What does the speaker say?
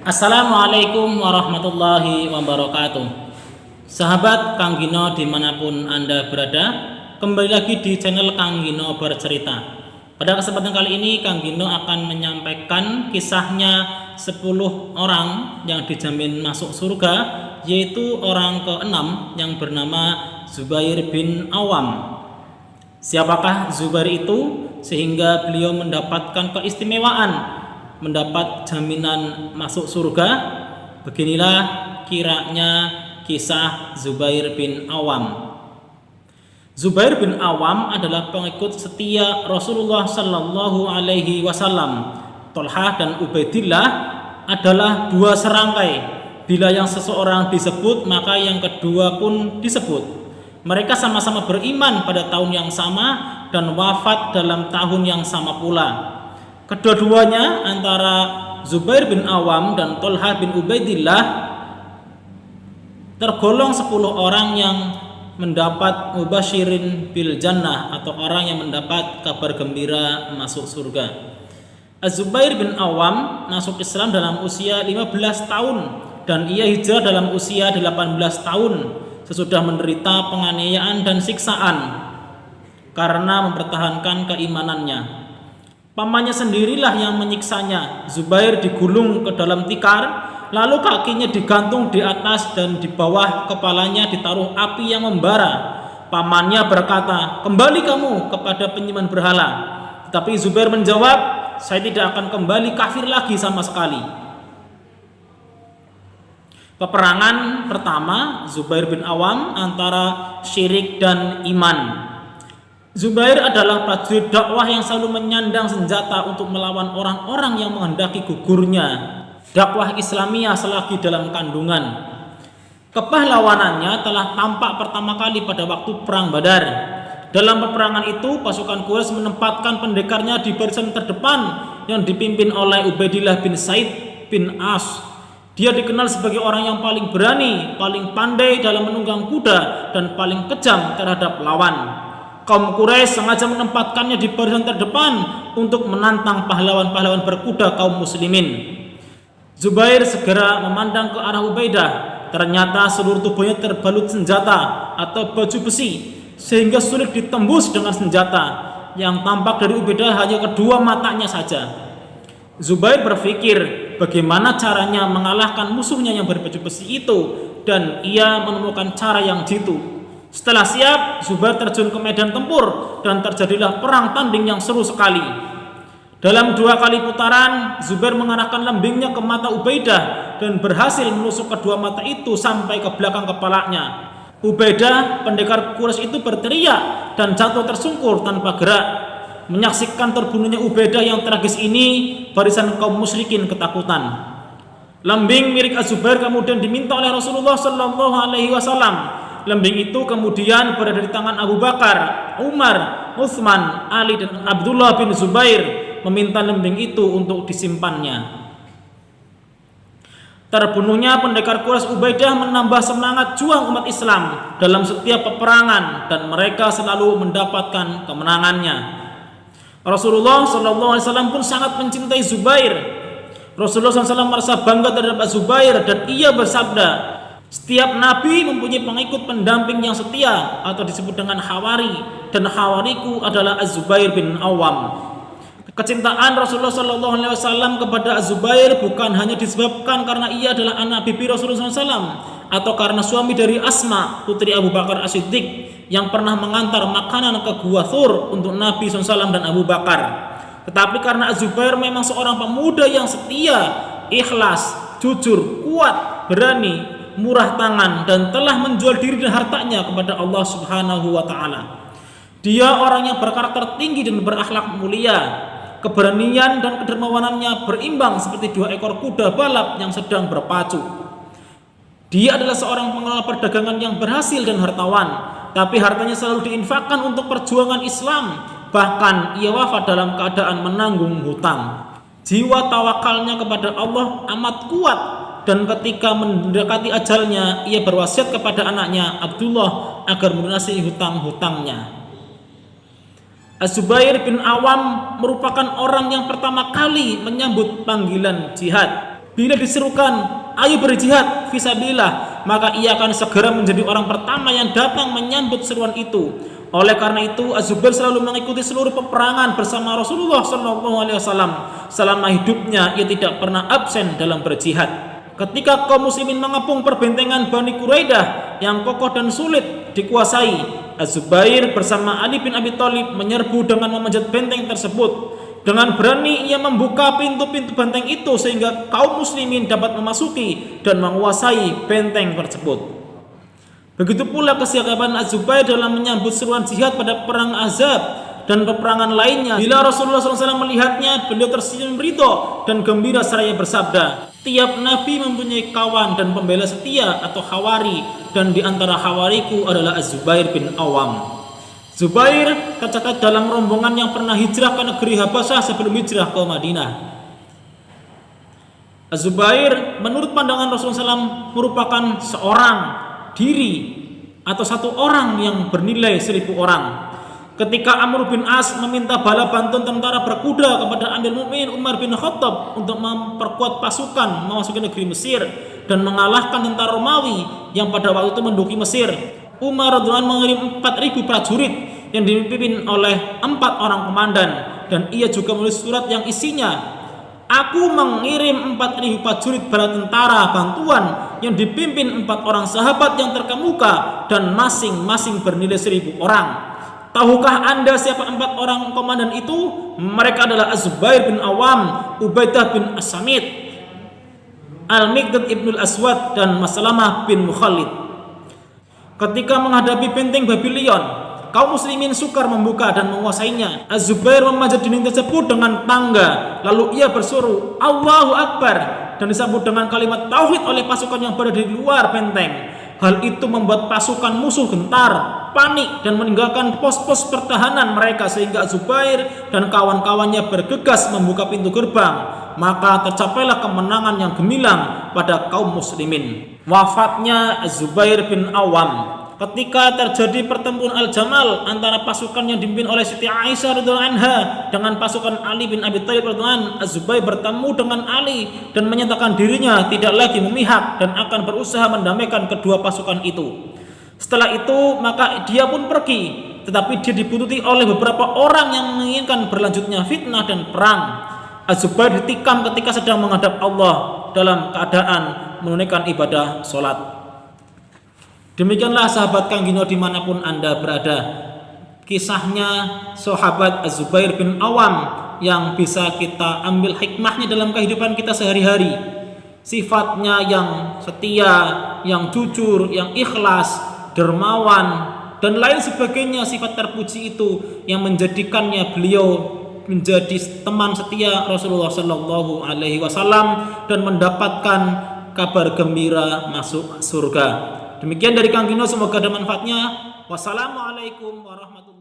Assalamualaikum warahmatullahi wabarakatuh. Sahabat Kang Gino dimanapun Anda berada, kembali lagi di channel Kang Gino Bercerita. Pada kesempatan kali ini Kang Gino akan menyampaikan kisahnya 10 orang yang dijamin masuk surga, yaitu orang ke-6 yang bernama Zubair bin Awam. Siapakah Zubair itu sehingga beliau mendapatkan keistimewaan, mendapat jaminan masuk surga? Beginilah kiranya kisah Zubair bin Awam. Zubair bin Awam adalah pengikut setia Rasulullah Sallallahu Alaihi Wasallam. Tolhah dan Ubaidillah adalah dua serangkai. Bila yang seseorang disebut, maka yang kedua pun disebut. Mereka sama-sama beriman pada tahun yang sama dan wafat dalam tahun yang sama pula. Kedua-duanya antara Zubair bin Awam dan Tolhah bin Ubaidillah tergolong 10 orang yang mendapat mubasyirin bil jannah, atau orang yang mendapat kabar gembira masuk surga. Az-Zubair bin Awam masuk Islam dalam usia 15 tahun dan ia hijrah dalam usia 18 tahun sesudah menderita penganiayaan dan siksaan karena mempertahankan keimanannya. Pamannya sendirilah yang menyiksanya. Zubair digulung ke dalam tikar, lalu kakinya digantung di atas dan di bawah kepalanya ditaruh api yang membara. Pamannya berkata, "Kembali kamu kepada penyembahan berhala." Tetapi Zubair menjawab, "Saya tidak akan kembali kafir lagi sama sekali." Peperangan pertama Zubair bin Awam antara syirik dan iman. Zubair adalah prajurit dakwah yang selalu menyandang senjata untuk melawan orang-orang yang menghendaki gugurnya dakwah Islamiyah selagi dalam kandungan. Kepahlawanannya telah tampak pertama kali pada waktu perang Badar. Dalam peperangan itu, pasukan Quraisy menempatkan pendekarnya di barisan terdepan yang dipimpin oleh Ubaidillah bin Said bin As. Dia dikenal sebagai orang yang paling berani, paling pandai dalam menunggang kuda, dan paling kejam terhadap lawan. Kaum Quraisy sengaja menempatkannya di barisan terdepan untuk menantang pahlawan-pahlawan berkuda kaum muslimin. Zubair segera memandang ke arah Ubaidah. Ternyata seluruh tubuhnya terbalut senjata atau baju besi sehingga sulit ditembus dengan senjata. Yang tampak dari Ubaidah hanya kedua matanya saja. Zubair berpikir bagaimana caranya mengalahkan musuhnya yang berbaju besi itu, dan ia menemukan cara yang jitu. Setelah siap, Zubair terjun ke medan tempur dan terjadilah perang tanding yang seru sekali. Dalam 2 kali putaran, Zubair mengarahkan lembingnya ke mata Ubaidah dan berhasil menusuk kedua mata itu sampai ke belakang kepalanya. Ubaidah, pendekar Quraisy itu berteriak dan jatuh tersungkur tanpa gerak. Menyaksikan terbunuhnya Ubaidah yang tragis ini, barisan kaum musyrikin ketakutan. Lembing milik Az-Zubair kemudian diminta oleh Rasulullah Sallallahu Alaihi Wasallam. Lembing itu kemudian berada di tangan Abu Bakar, Umar, Utsman, Ali, dan Abdullah bin Zubair meminta lembing itu untuk disimpannya. Terbunuhnya pendekar Quraisy Ubaidah menambah semangat juang umat Islam dalam setiap peperangan, dan mereka selalu mendapatkan kemenangannya. Rasulullah SAW pun sangat mencintai Zubair. Rasulullah SAW merasa bangga terhadap Zubair dan ia bersabda, "Setiap nabi mempunyai pengikut pendamping yang setia atau disebut dengan hawari, dan hawariku adalah Az-Zubair bin Awam." Kecintaan Rasulullah SAW kepada Az-Zubair bukan hanya disebabkan karena ia adalah anak bibi Rasulullah SAW atau karena suami dari Asma, putri Abu Bakar As-Siddiq, yang pernah mengantar makanan ke Gua Thur untuk Nabi SAW dan Abu Bakar. Tetapi karena Az-Zubair memang seorang pemuda yang setia, ikhlas, jujur, kuat, berani, murah tangan, dan telah menjual diri dan hartanya kepada Allah Subhanahu wa Ta'ala. Dia orang yang berkarakter tinggi dan berakhlak mulia. Keberanian dan kedermawanannya berimbang seperti 2 ekor kuda balap yang sedang berpacu. Dia adalah seorang pengelola perdagangan yang berhasil dan hartawan, tapi hartanya selalu diinfakkan untuk perjuangan Islam. Bahkan ia wafat dalam keadaan menanggung hutang. Jiwa tawakalnya kepada Allah amat kuat, dan ketika mendekati ajalnya, ia berwasiat kepada anaknya Abdullah agar melunasi hutang-hutangnya. Az-Zubair bin Awam merupakan orang yang pertama kali menyambut panggilan jihad. bila diserukan, ayo berjihad fisabilillah, maka ia akan segera menjadi orang pertama yang datang menyambut seruan itu. Oleh karena itu, Az-Zubair selalu mengikuti seluruh peperangan bersama Rasulullah SAW. Selama hidupnya, ia tidak pernah absen dalam berjihad. Ketika kaum muslimin mengepung perbentengan Bani Quraidah yang kokoh dan sulit dikuasai, Az-Zubair bersama Ali bin Abi Thalib menyerbu dengan memanjat benteng tersebut. Dengan berani ia membuka pintu-pintu benteng itu sehingga kaum muslimin dapat memasuki dan menguasai benteng tersebut. Begitu pula kesiapan Az-Zubair dalam menyambut seruan jihad pada perang Ahzab dan peperangan lainnya. Bila Rasulullah SAW melihatnya, beliau tersenyum ridho dan gembira seraya bersabda, tiap nabi mempunyai kawan dan pembela setia atau hawari, dan di antara hawariku adalah Az-Zubair bin Awam. Zubair tercatat dalam rombongan yang pernah hijrah ke negeri Habasyah sebelum hijrah ke Madinah. Az-Zubair menurut pandangan Rasulullah SAW merupakan seorang diri atau satu orang yang bernilai 1000 orang. Ketika Amr bin As meminta bala bantuan tentara berkuda kepada Amir Mukminin Umar bin Khattab untuk memperkuat pasukan memasuki negeri Mesir dan mengalahkan tentara Romawi yang pada waktu itu menduduki Mesir, Umar radhiyallahu anhu mengirim 4000 prajurit yang dipimpin oleh 4 orang komandan, dan ia juga menulis surat yang isinya, aku mengirim 4000 prajurit bala tentara bantuan yang dipimpin 4 orang sahabat yang terkemuka dan masing-masing bernilai 1000 orang. Tahukah Anda siapa 4 orang komandan itu? Mereka adalah Az-Zubair bin Awam, Ubaidah bin As-Samit, Al-Miqdad ibn Al-Aswad, dan Maslamah bin Mukhalid. Ketika menghadapi benteng Babylon, kaum muslimin sukar membuka dan menguasainya. Az-Zubair memanjat dinding tersebut dengan tangga, lalu ia berseru Allahu Akbar dan disambut dengan kalimat tauhid oleh pasukan yang berada di luar benteng. Hal itu membuat pasukan musuh gentar, panik, dan meninggalkan pos-pos pertahanan mereka, sehingga Az-Zubair dan kawan-kawannya bergegas membuka pintu gerbang. Maka tercapailah kemenangan yang gemilang pada kaum muslimin. Wafatnya Az-Zubair bin Awam. Ketika terjadi pertempuran Al-Jamal antara pasukan yang dipimpin oleh Siti Aisyah radhiyallahu anha dengan pasukan Ali bin Abi Thalib radhiyallahu anhu, Az-Zubair bertemu dengan Ali dan menyatakan dirinya tidak lagi memihak dan akan berusaha mendamaikan kedua pasukan itu. Setelah itu maka dia pun pergi, tetapi dia dibuntuti oleh beberapa orang yang menginginkan berlanjutnya fitnah dan perang. Az-Zubair ditikam ketika sedang menghadap Allah dalam keadaan menunaikan ibadah sholat. Demikianlah sahabat Kang Gino dimanapun Anda berada, kisahnya sahabat Az-Zubair bin Awam yang bisa kita ambil hikmahnya dalam kehidupan kita sehari-hari. Sifatnya yang setia, yang jujur, yang ikhlas, dermawan, dan lain sebagainya, sifat terpuji itu yang menjadikannya beliau menjadi teman setia Rasulullah Sallallahu Alaihi Wasallam dan mendapatkan kabar gembira masuk surga. Demikian dari Kang Gino, semoga ada manfaatnya. Wassalamualaikum warahmatullahi wabarakatuh.